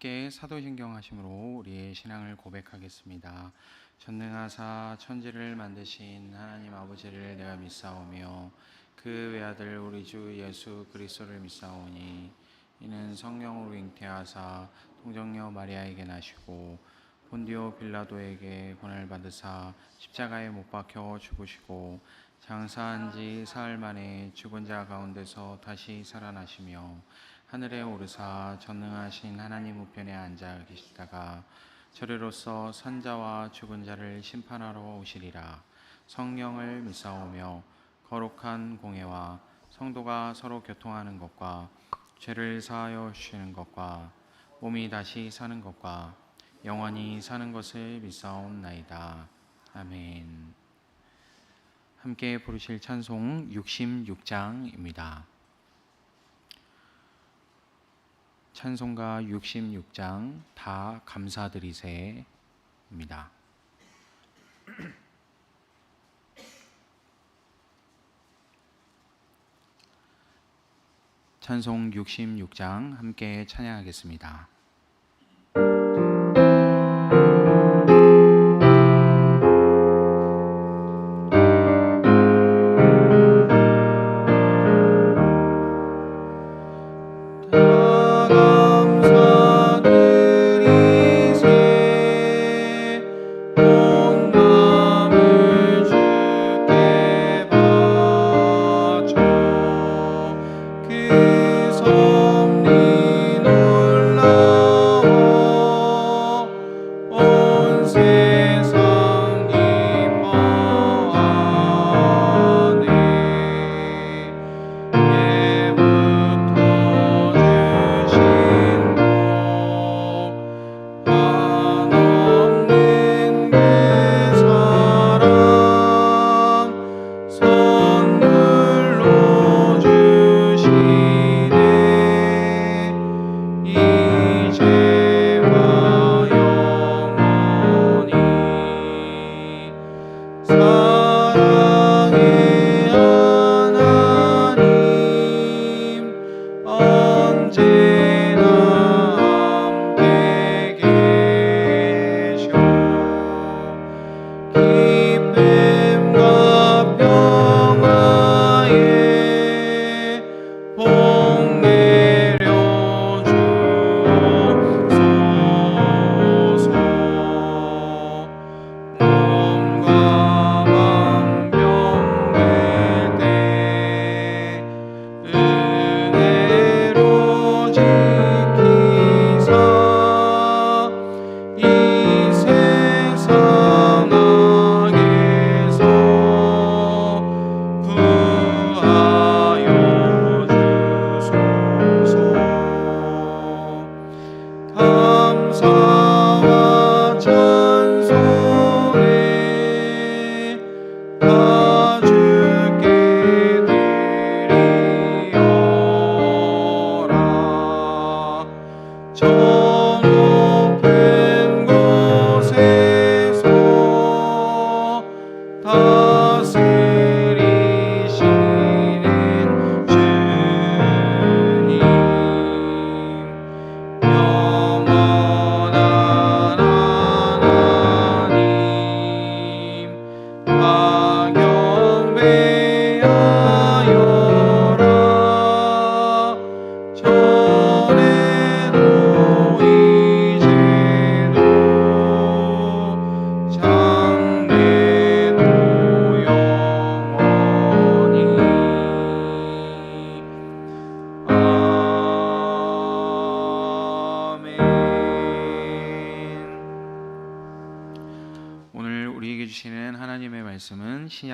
함께 사도신경 하심으로 우리의 신앙을 고백하겠습니다. 전능하사 천지를 만드신 하나님 아버지를 내가 믿사오며 그 외아들 우리 주 예수 그리스도를 믿사오니 이는 성령으로 잉태하사 동정녀 마리아에게 나시고 본디오 빌라도에게 고난을 받으사 십자가에 못 박혀 죽으시고 장사한 지 사흘 만에 죽은 자 가운데서 다시 살아나시며 하늘에 오르사 전능하신 하나님 우편에 앉아 계시다가 저리로서 산자와 죽은 자를 심판하러 오시리라. 성령을 믿사오며 거룩한 공회와 성도가 서로 교통하는 것과 죄를 사하여 주시는 것과 몸이 다시 사는 것과 영원히 사는 것을 믿사옵나이다. 아멘. 함께 부르실 찬송 66장입니다. 찬송가 66장 다 감사드리세입니다. 찬송 66장 함께 찬양하겠습니다.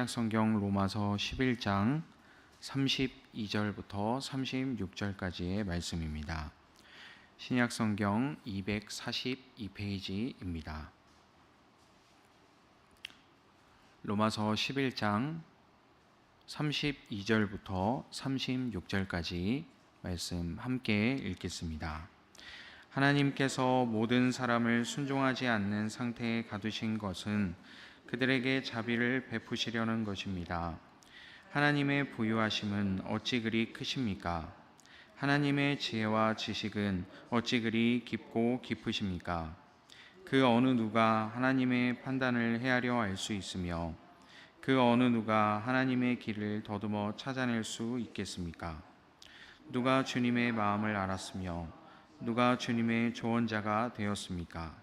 신약성경 로마서 11장 32절부터 36절까지의 말씀입니다. 신약성경 242페이지입니다. 로마서 11장 32절부터 36절까지 말씀 함께 읽겠습니다. 하나님께서 모든 사람을 순종하지 않는 상태에 가두신 것은 그들에게 자비를 베푸시려는 것입니다. 하나님의 부유하심은 어찌 그리 크십니까? 하나님의 지혜와 지식은 어찌 그리 깊고 깊으십니까? 그 어느 누가 하나님의 판단을 헤아려 알 수 있으며 그 어느 누가 하나님의 길을 더듬어 찾아낼 수 있겠습니까? 누가 주님의 마음을 알았으며 누가 주님의 조언자가 되었습니까?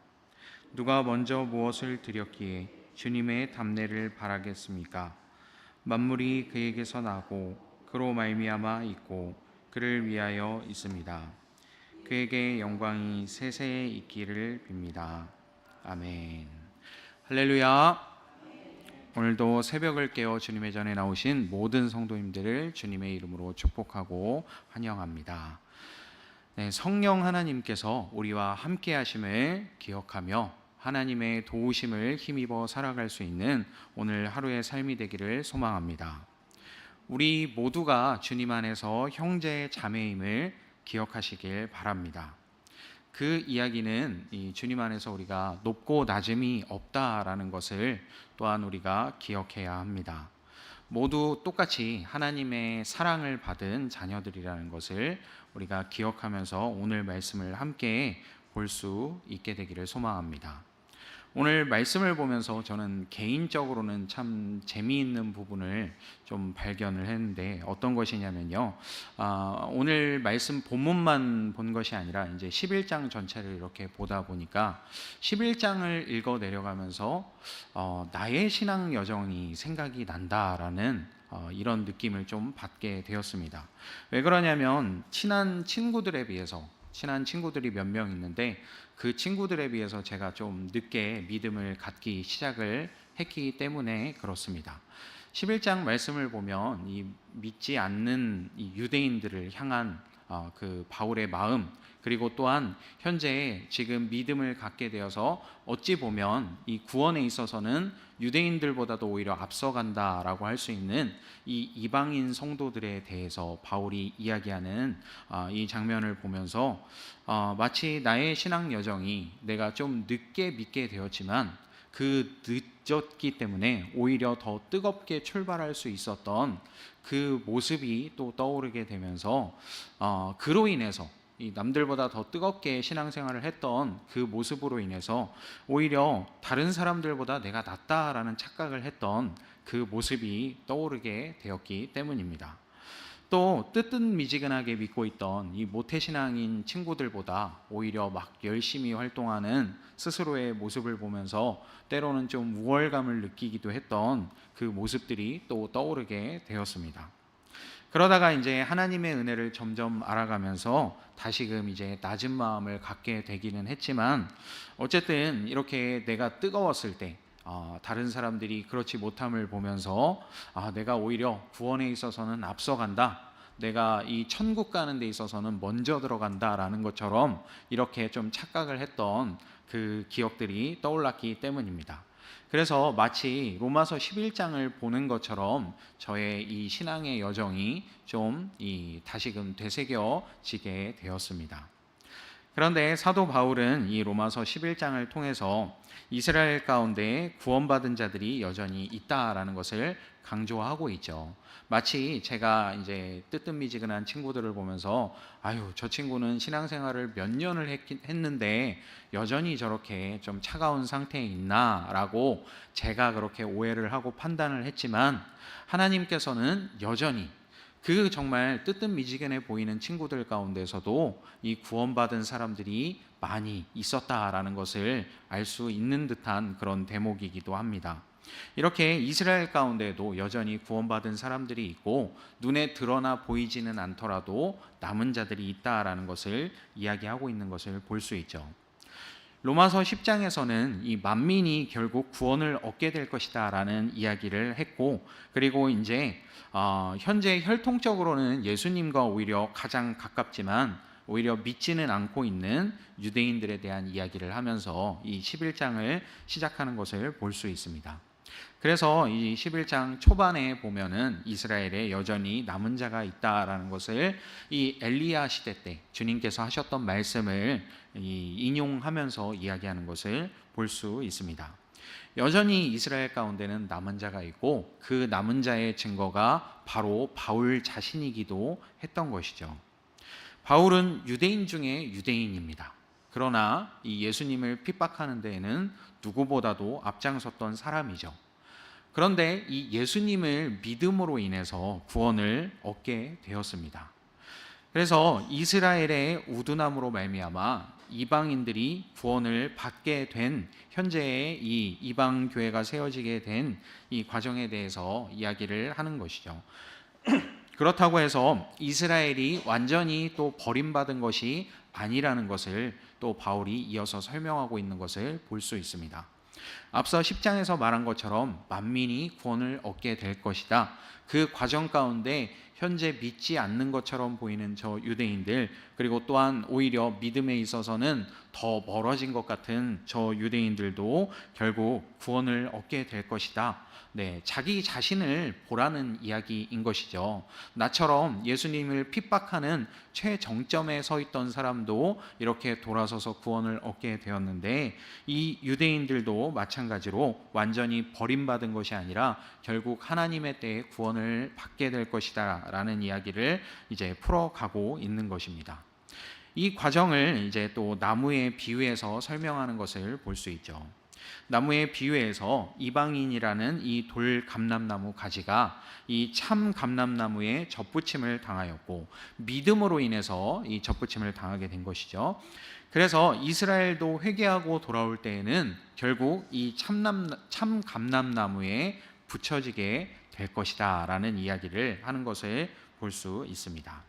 누가 먼저 무엇을 드렸기에 주님의 답례를 바라겠습니까? 만물이 그에게서 나고 그로 말미암아 있고 그를 위하여 있습니다. 그에게 영광이 세세에 있기를 빕니다. 아멘. 할렐루야. 오늘도 새벽을 깨어 주님의 전에 나오신 모든 성도님들을 주님의 이름으로 축복하고 환영합니다. 네, 성령 하나님께서 우리와 함께 하심을 기억하며 하나님의 도우심을 힘입어 살아갈 수 있는 오늘 하루의 삶이 되기를 소망합니다. 우리 모두가 주님 안에서 형제 자매임을 기억하시길 바랍니다. 그 이야기는 이 주님 안에서 우리가 높고 낮음이 없다라는 것을 또한 우리가 기억해야 합니다. 모두 똑같이 하나님의 사랑을 받은 자녀들이라는 것을 우리가 기억하면서 오늘 말씀을 함께 볼 수 있게 되기를 소망합니다. 오늘 말씀을 보면서 저는 개인적으로는 참 재미있는 부분을 좀 발견을 했는데 어떤 것이냐면요. 오늘 말씀 본문만 본 것이 아니라 이제 11장 전체를 이렇게 보다 보니까 11장을 읽어 내려가면서 나의 신앙 여정이 생각이 난다라는 이런 느낌을 좀 받게 되었습니다. 왜 그러냐면 친한 친구들이 몇 명 있는데 그 친구들에 비해서 제가 좀 늦게 믿음을 갖기 시작을 했기 때문에 그렇습니다. 11장 말씀을 보면 이 믿지 않는 이 유대인들을 향한 그 바울의 마음, 그리고 또한 현재 지금 믿음을 갖게 되어서 어찌 보면 이 구원에 있어서는 유대인들보다도 오히려 앞서간다라고 할 수 있는 이 이방인 성도들에 대해서 바울이 이야기하는 이 장면을 보면서 마치 나의 신앙 여정이 내가 좀 늦게 믿게 되었지만 그 늦었기 때문에 오히려 더 뜨겁게 출발할 수 있었던 그 모습이 또 떠오르게 되면서 그로 인해서 이 남들보다 더 뜨겁게 신앙생활을 했던 그 모습으로 인해서 오히려 다른 사람들보다 내가 낫다라는 착각을 했던 그 모습이 떠오르게 되었기 때문입니다. 또 뜨뜻미지근하게 믿고 있던 이 모태신앙인 친구들보다 오히려 막 열심히 활동하는 스스로의 모습을 보면서 때로는 좀 우월감을 느끼기도 했던 그 모습들이 또 떠오르게 되었습니다. 그러다가 이제 하나님의 은혜를 점점 알아가면서 다시금 이제 낮은 마음을 갖게 되기는 했지만 어쨌든 이렇게 내가 뜨거웠을 때 다른 사람들이 그렇지 못함을 보면서 내가 오히려 구원에 있어서는 앞서간다, 내가 이 천국 가는 데 있어서는 먼저 들어간다라는 것처럼 이렇게 좀 착각을 했던 그 기억들이 떠올랐기 때문입니다. 그래서 마치 로마서 11장을 보는 것처럼 저의 이 신앙의 여정이 좀 다시금 되새겨지게 되었습니다. 그런데 사도 바울은 이 로마서 11장을 통해서 이스라엘 가운데 구원받은 자들이 여전히 있다라는 것을 강조하고 있죠. 마치 제가 이제 뜨뜻미지근한 친구들을 보면서 저 친구는 신앙생활을 몇 년을 했는데 여전히 저렇게 좀 차가운 상태에 있나라고 제가 그렇게 오해를 하고 판단을 했지만 하나님께서는 여전히 그 정말 뜨뜻미지근해 보이는 친구들 가운데서도 이 구원받은 사람들이 많이 있었다라는 것을 알 수 있는 듯한 그런 대목이기도 합니다. 이렇게 이스라엘 가운데도 여전히 구원받은 사람들이 있고 눈에 드러나 보이지는 않더라도 남은 자들이 있다라는 것을 이야기하고 있는 것을 볼 수 있죠. 로마서 10장에서는 이 만민이 결국 구원을 얻게 될 것이다라는 이야기를 했고, 그리고 이제 현재 혈통적으로는 예수님과 오히려 가장 가깝지만 오히려 믿지는 않고 있는 유대인들에 대한 이야기를 하면서 이 11장을 시작하는 것을 볼 수 있습니다. 그래서 이 11장 초반에 보면은 이스라엘에 여전히 남은 자가 있다라는 것을 이 엘리야 시대 때 주님께서 하셨던 말씀을 인용하면서 이야기하는 것을 볼 수 있습니다. 여전히 이스라엘 가운데는 남은 자가 있고 그 남은 자의 증거가 바로 바울 자신이기도 했던 것이죠. 바울은 유대인 중에 유대인입니다. 그러나 이 예수님을 핍박하는 데에는 누구보다도 앞장섰던 사람이죠. 그런데 이 예수님을 믿음으로 인해서 구원을 얻게 되었습니다. 그래서 이스라엘의 우두남으로 말미암아 이방인들이 구원을 받게 된 현재의 이 이방 교회가 세워지게 된 이 과정에 대해서 이야기를 하는 것이죠. 그렇다고 해서 이스라엘이 완전히 또 버림받은 것이 아니라는 것을 또 바울이 이어서 설명하고 있는 것을 볼 수 있습니다. 앞서 10장에서 말한 것처럼 만민이 구원을 얻게 될 것이다. 그 과정 가운데 현재 믿지 않는 것처럼 보이는 저 유대인들, 그리고 또한 오히려 믿음에 있어서는 더 멀어진 것 같은 저 유대인들도 결국 구원을 얻게 될 것이다. 네, 자기 자신을 보라는 이야기인 것이죠. 나처럼 예수님을 핍박하는 최정점에 서 있던 사람도 이렇게 돌아서서 구원을 얻게 되었는데, 이 유대인들도 마찬가지로 완전히 버림받은 것이 아니라 결국 하나님의 때에 구원을 받게 될 것이다 라는 이야기를 이제 풀어가고 있는 것입니다. 이 과정을 이제 또 나무에 비유해서 설명하는 것을 볼 수 있죠. 나무에 비유해서 이방인이라는 이 돌 감람나무 가지가 이 참 감람나무에 접붙임을 당하였고, 믿음으로 인해서 이 접붙임을 당하게 된 것이죠. 그래서 이스라엘도 회개하고 돌아올 때에는 결국 이 참 감람나무에 붙여지게 될 것이다 라는 이야기를 하는 것을 볼 수 있습니다.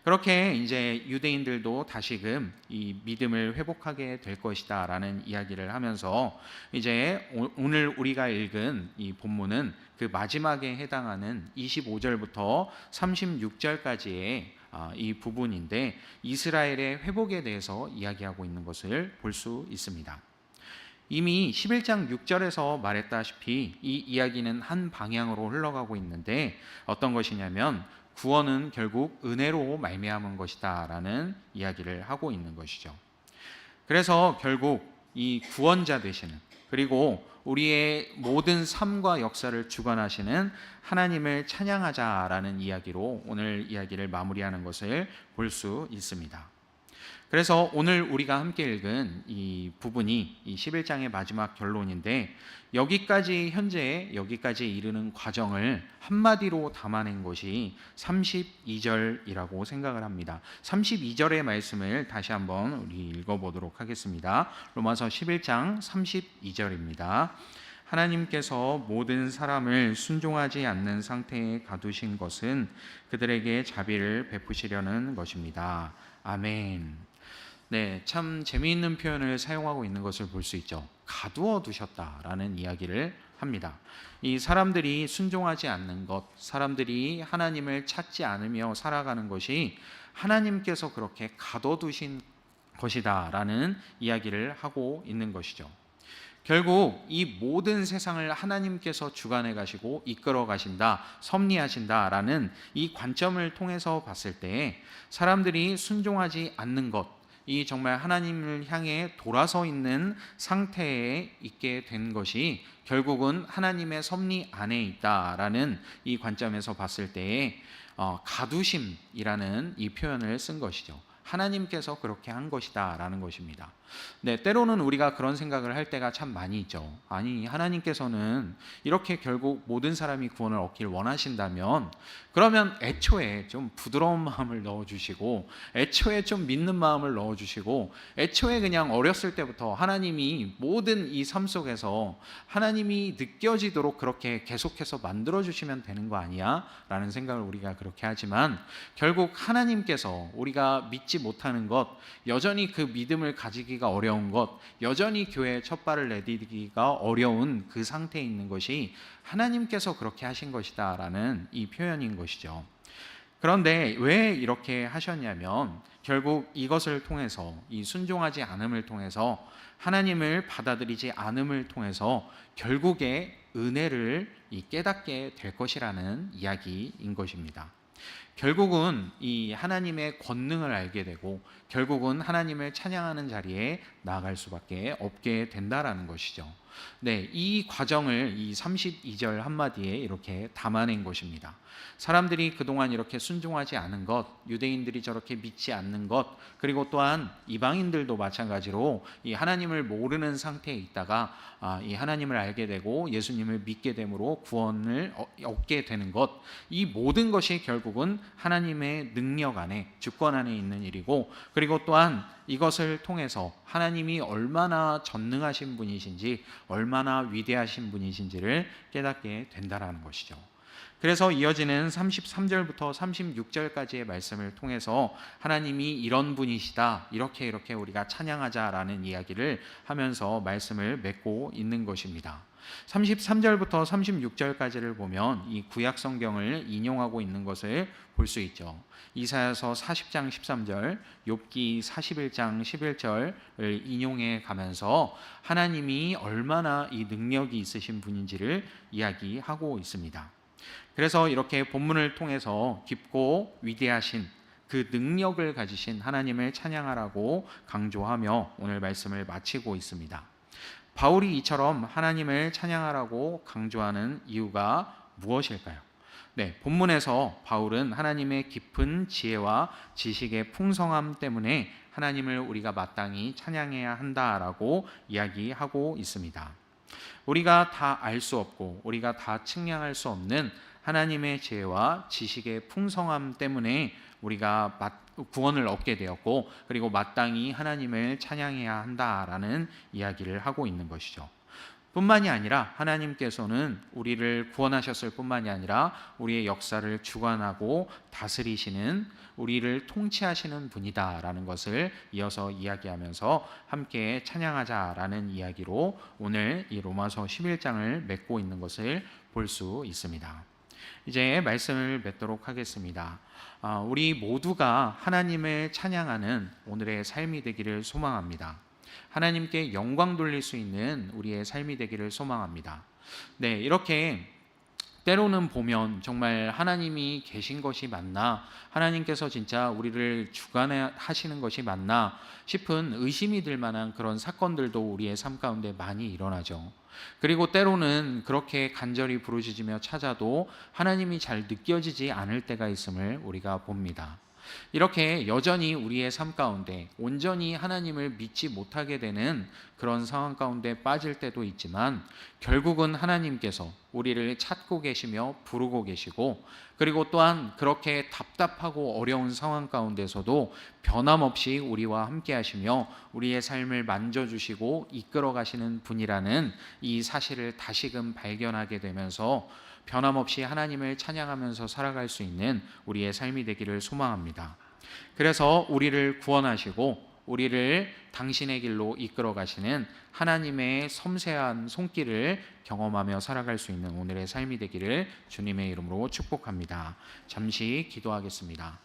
그렇게 이제 유대인들도 다시금 이 믿음을 회복하게 될 것이다 라는 이야기를 하면서, 이제 오늘 우리가 읽은 이 본문은 그 마지막에 해당하는 25절부터 36절까지의 이 부분인데, 이스라엘의 회복에 대해서 이야기하고 있는 것을 볼 수 있습니다. 이미 11장 6절에서 말했다시피 이 이야기는 한 방향으로 흘러가고 있는데, 어떤 것이냐면 구원은 결국 은혜로 말미암은 것이다 라는 이야기를 하고 있는 것이죠. 그래서 결국 이 구원자 되시는, 그리고 우리의 모든 삶과 역사를 주관하시는 하나님을 찬양하자라는 이야기로 오늘 이야기를 마무리하는 것을 볼 수 있습니다. 그래서 오늘 우리가 함께 읽은 이 부분이 이 11장의 마지막 결론인데, 현재 여기까지 이르는 과정을 한마디로 담아낸 것이 32절이라고 생각을 합니다. 32절의 말씀을 다시 한번 우리 읽어보도록 하겠습니다. 로마서 11장 32절입니다. 하나님께서 모든 사람을 순종하지 않는 상태에 가두신 것은 그들에게 자비를 베푸시려는 것입니다. 아멘. 네, 참 재미있는 표현을 사용하고 있는 것을 볼 수 있죠. 가두어 두셨다라는 이야기를 합니다. 이 사람들이 순종하지 않는 것, 사람들이 하나님을 찾지 않으며 살아가는 것이 하나님께서 그렇게 가둬두신 것이다라는 이야기를 하고 있는 것이죠. 결국 이 모든 세상을 하나님께서 주관해 가시고 이끌어 가신다, 섭리하신다라는 이 관점을 통해서 봤을 때, 사람들이 순종하지 않는 것, 이 정말 하나님을 향해 돌아서 있는 상태에 있게 된 것이 결국은 하나님의 섭리 안에 있다라는 이 관점에서 봤을 때에 가두심이라는 이 표현을 쓴 것이죠. 하나님께서 그렇게 한 것이다 라는 것입니다. 네, 때로는 우리가 그런 생각을 할 때가 참 많이 있죠. 아니, 하나님께서는 이렇게 결국 모든 사람이 구원을 얻길 원하신다면, 그러면 애초에 좀 부드러운 마음을 넣어주시고, 애초에 좀 믿는 마음을 넣어주시고, 애초에 그냥 어렸을 때부터 하나님이 모든 이 삶 속에서 하나님이 느껴지도록 그렇게 계속해서 만들어주시면 되는 거 아니야? 라는 생각을 우리가 그렇게 하지만, 결국 하나님께서 우리가 믿지 못하는 것, 여전히 그 믿음을 가지기가 어려운 것, 여전히 교회에 첫 발을 내디디기가 어려운 그 상태에 있는 것이 하나님께서 그렇게 하신 것이다 라는 이 표현인 것이죠. 그런데 왜 이렇게 하셨냐면, 결국 이것을 통해서, 이 순종하지 않음을 통해서, 하나님을 받아들이지 않음을 통해서 결국에 은혜를 깨닫게 될 것이라는 이야기인 것입니다. 결국은 이 하나님의 권능을 알게 되고, 결국은 하나님을 찬양하는 자리에 나아갈 수밖에 없게 된다라는 것이죠. 네, 이 과정을 이 32절 한마디에 이렇게 담아낸 것입니다. 사람들이 그동안 이렇게 순종하지 않은 것, 유대인들이 저렇게 믿지 않는 것, 그리고 또한 이방인들도 마찬가지로 이 하나님을 모르는 상태에 있다가 이 하나님을 알게 되고 예수님을 믿게 됨으로 구원을 얻게 되는 것, 이 모든 것이 결국은 하나님의 능력 안에, 주권 안에 있는 일이고, 그리고 또한 이것을 통해서 하나님이 얼마나 전능하신 분이신지, 얼마나 위대하신 분이신지를 깨닫게 된다라는 것이죠. 그래서 이어지는 33절부터 36절까지의 말씀을 통해서 하나님이 이런 분이시다, 이렇게 우리가 찬양하자라는 이야기를 하면서 말씀을 맺고 있는 것입니다. 33절부터 36절까지를 보면 이 구약 성경을 인용하고 있는 것을 볼 수 있죠. 이사야서 40장 13절, 욥기 41장 11절을 인용해 가면서 하나님이 얼마나 이 능력이 있으신 분인지를 이야기하고 있습니다. 그래서 이렇게 본문을 통해서 깊고 위대하신 그 능력을 가지신 하나님을 찬양하라고 강조하며 오늘 말씀을 마치고 있습니다. 바울이 이처럼 하나님을 찬양하라고 강조하는 이유가 무엇일까요? 네, 본문에서 바울은 하나님의 깊은 지혜와 지식의 풍성함 때문에 하나님을 우리가 마땅히 찬양해야 한다라고 이야기하고 있습니다. 우리가 다 알 수 없고 우리가 다 측량할 수 없는 하나님의 지혜와 지식의 풍성함 때문에 우리가 구원을 얻게 되었고, 그리고 마땅히 하나님을 찬양해야 한다라는 이야기를 하고 있는 것이죠. 뿐만이 아니라 하나님께서는 우리를 구원하셨을 뿐만이 아니라 우리의 역사를 주관하고 다스리시는, 우리를 통치하시는 분이다라는 것을 이어서 이야기하면서 함께 찬양하자라는 이야기로 오늘 이 로마서 11장을 맺고 있는 것을 볼 수 있습니다. 이제 말씀을 맺도록 하겠습니다. 우리 모두가 하나님을 찬양하는 오늘의 삶이 되기를 소망합니다. 하나님께 영광 돌릴 수 있는 우리의 삶이 되기를 소망합니다. 네, 이렇게 때로는 보면 정말 하나님이 계신 것이 맞나, 하나님께서 진짜 우리를 주관하시는 것이 맞나 싶은 의심이 들 만한 그런 사건들도 우리의 삶 가운데 많이 일어나죠. 그리고 때로는 그렇게 간절히 부르짖으며 찾아도 하나님이 잘 느껴지지 않을 때가 있음을 우리가 봅니다. 이렇게 여전히 우리의 삶 가운데 온전히 하나님을 믿지 못하게 되는 그런 상황 가운데 빠질 때도 있지만, 결국은 하나님께서 우리를 찾고 계시며 부르고 계시고, 그리고 또한 그렇게 답답하고 어려운 상황 가운데서도 변함없이 우리와 함께 하시며 우리의 삶을 만져주시고 이끌어 가시는 분이라는 이 사실을 다시금 발견하게 되면서 변함없이 하나님을 찬양하면서 살아갈 수 있는 우리의 삶이 되기를 소망합니다. 그래서 우리를 구원하시고 우리를 당신의 길로 이끌어 가시는 하나님의 섬세한 손길을 경험하며 살아갈 수 있는 오늘의 삶이 되기를 주님의 이름으로 축복합니다. 잠시 기도하겠습니다.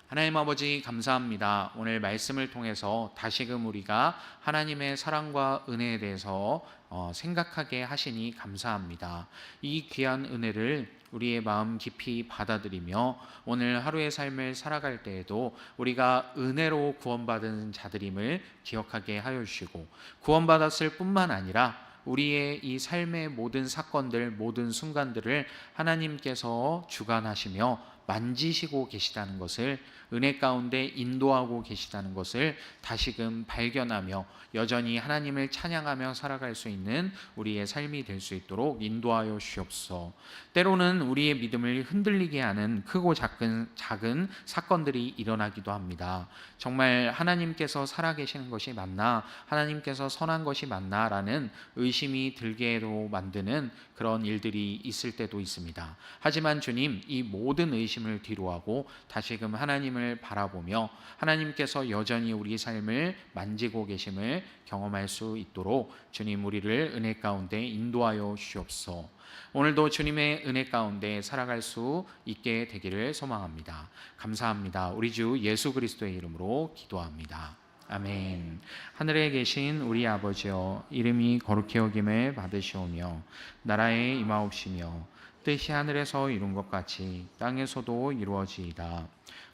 하나님 아버지, 감사합니다. 오늘 말씀을 통해서 다시금 우리가 하나님의 사랑과 은혜에 대해서 생각하게 하시니 감사합니다. 이 귀한 은혜를 우리의 마음 깊이 받아들이며 오늘 하루의 삶을 살아갈 때에도 우리가 은혜로 구원받은 자들임을 기억하게 하여 주시고, 구원받았을 뿐만 아니라 우리의 이 삶의 모든 사건들, 모든 순간들을 하나님께서 주관하시며 만지시고 계시다는 것을, 은혜 가운데 인도하고 계시다는 것을 다시금 발견하며 여전히 하나님을 찬양하며 살아갈 수 있는 우리의 삶이 될 수 있도록 인도하여 주옵소서. 때로는 우리의 믿음을 흔들리게 하는 크고 작은 사건들이 일어나기도 합니다. 정말 하나님께서 살아계시는 것이 맞나, 하나님께서 선한 것이 맞나 라는 의심이 들게도 만드는 그런 일들이 있을 때도 있습니다. 하지만 주님, 이 모든 의심을 뒤로하고 다시금 하나님을 바라보며 하나님께서 여전히 우리 삶을 만지고 계심을 경험할 수 있도록 주님, 우리를 은혜 가운데 인도하여 주옵소서. 오늘도 주님의 은혜 가운데 살아갈 수 있게 되기를 소망합니다. 감사합니다. 우리 주 예수 그리스도의 이름으로 기도합니다. 아멘. 하늘에 계신 우리 아버지여, 이름이 거룩히 여김을 받으시오며 나라에 임하옵시며 뜻이 하늘에서 이룬 것 같이 땅에서도 이루어지이다.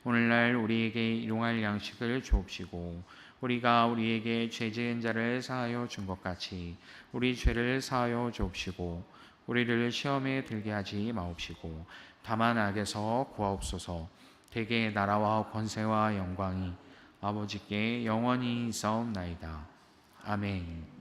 오늘날 우리에게 일용할 양식을 주옵시고 우리가 우리에게 죄 지은 자를 사하여 준 것 같이 우리 죄를 사하여 주옵시고 우리를 시험에 들게 하지 마옵시고 다만 악에서 구하옵소서. 대개 나라와 권세와 영광이 아버지께 영원히 있사옵나이다. 아멘.